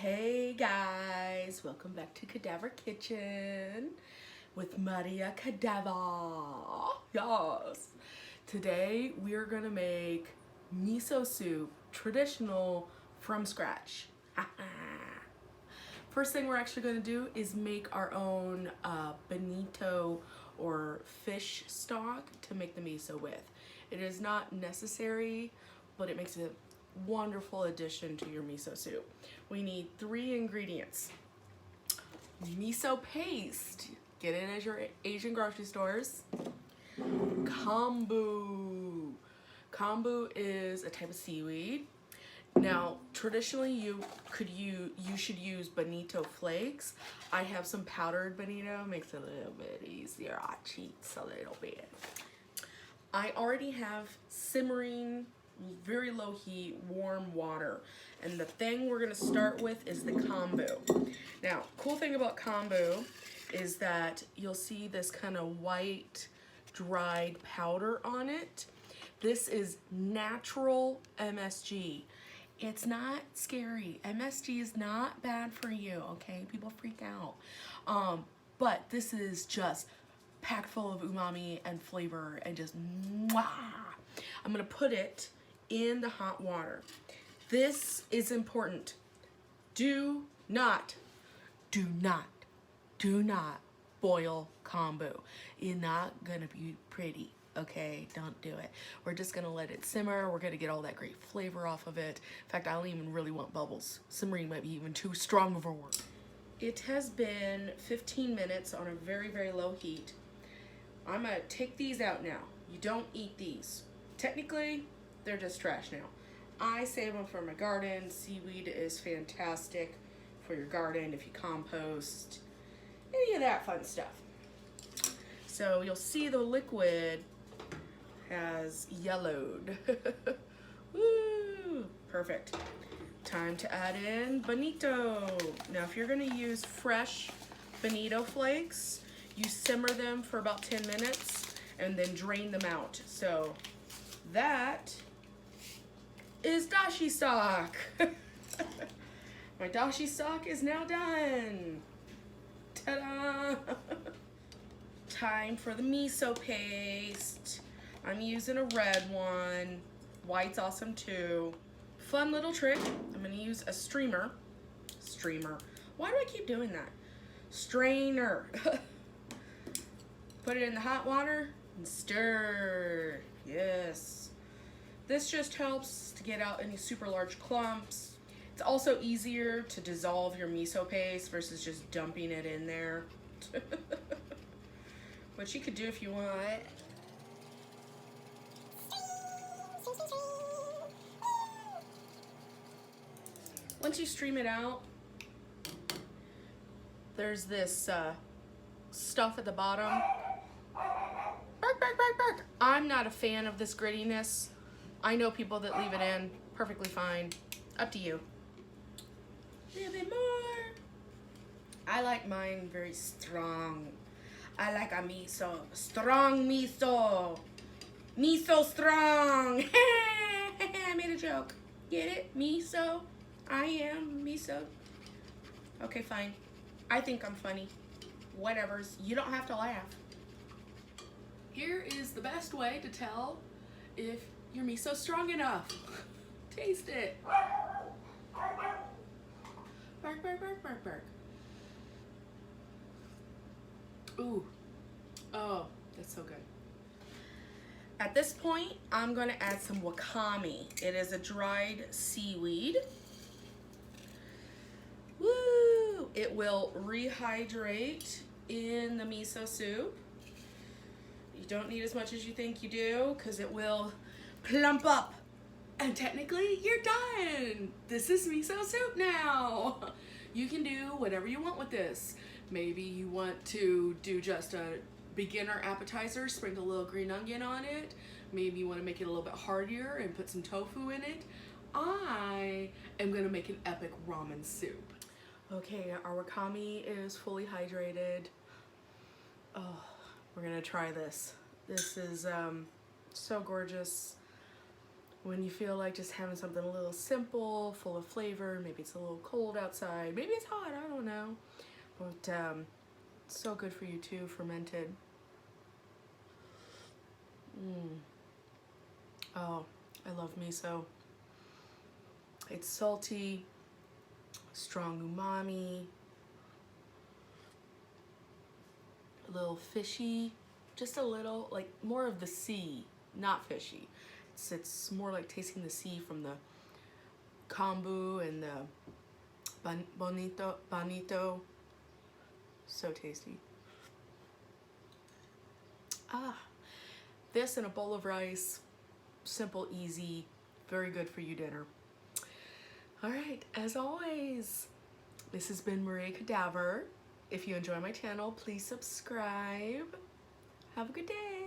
Hey guys, welcome back to Cadaver Kitchen with Maria Cadaver. Yes. Today we're gonna make miso soup, traditional from scratch. First thing we're actually gonna do is make our own bonito or fish stock to make the miso with. It is not necessary, but it makes a wonderful addition to your miso soup. We need 3 ingredients. Miso paste, get it at your Asian grocery stores. Kombu. Kombu is a type of seaweed. Now, traditionally you should use bonito flakes. I have some powdered bonito, makes it a little bit easier. I cheats a little bit. I already have simmering, very low heat, warm water. And the thing we're gonna start with is the kombu. Now, cool thing about kombu is that you'll see this kind of white, dried powder on it. This is natural MSG. It's not scary. MSG is not bad for you, okay? People freak out. But this is just packed full of umami and flavor and just mwah. I'm gonna put it in the hot water. This is important. Do not boil kombu. You're not gonna be pretty, okay? Don't do it. We're just gonna let it simmer. We're gonna get all that great flavor off of it. In fact, I don't even really want bubbles. Simmering might be even too strong of a word. It has been 15 minutes on a very, very low heat. I'm gonna take these out now. You don't eat these. Technically, they're just trash now. I save them for my garden. Seaweed is fantastic for your garden if you compost, any of that fun stuff. So you'll see the liquid has yellowed. Woo! Perfect. Time to add in bonito. Now if you're gonna use fresh bonito flakes, you simmer them for about 10 minutes and then drain them out. So that is dashi stock. My dashi stock is now done. Ta-da! Time for the miso paste. I'm using a red one. White's awesome too. Fun little trick. I'm gonna use a streamer. Why do I keep doing that? Strainer. Put it in the hot water and stir. Yes. This just helps to get out any super large clumps. It's also easier to dissolve your miso paste versus just dumping it in there. Which you could do if you want. Once you stream it out, there's this stuff at the bottom. Bark, bark, bark, bark. I'm not a fan of this grittiness. I know people that leave it in perfectly fine. Up to you. A little bit more. I like mine very strong. I like a miso. Strong miso. Miso strong. I made a joke. Get it? Miso. I am miso. Okay, fine. I think I'm funny. Whatevers. You don't have to laugh. Here is the best way to tell if your miso's strong enough. Taste it. Bark, bark, bark, bark, bark. Ooh. Oh, that's so good. At this point, I'm gonna add some wakame. It is a dried seaweed. Woo! It will rehydrate in the miso soup. You don't need as much as you think you do because it will plump up. And technically, you're done. This is miso soup now. You can do whatever you want with this. Maybe you want to do just a beginner appetizer, sprinkle a little green onion on it. Maybe you want to make it a little bit heartier and put some tofu in it. I am gonna make an epic ramen soup. Okay, our wakame is fully hydrated. Oh, we're gonna try this. This is so gorgeous. when you feel like just having something a little simple, full of flavor. Maybe it's a little cold outside, maybe it's hot, I don't know. But it's so good for you too, fermented. Oh, I love miso. It's salty, strong umami, a little fishy, just a little, like more of the sea, not fishy. It's more like tasting the sea from the kombu and the bonito. So tasty. Ah, this and a bowl of rice, simple, easy, very good for you dinner. All right, as always, this has been Maria Cadaver. If you enjoy my channel, please subscribe. Have a good day.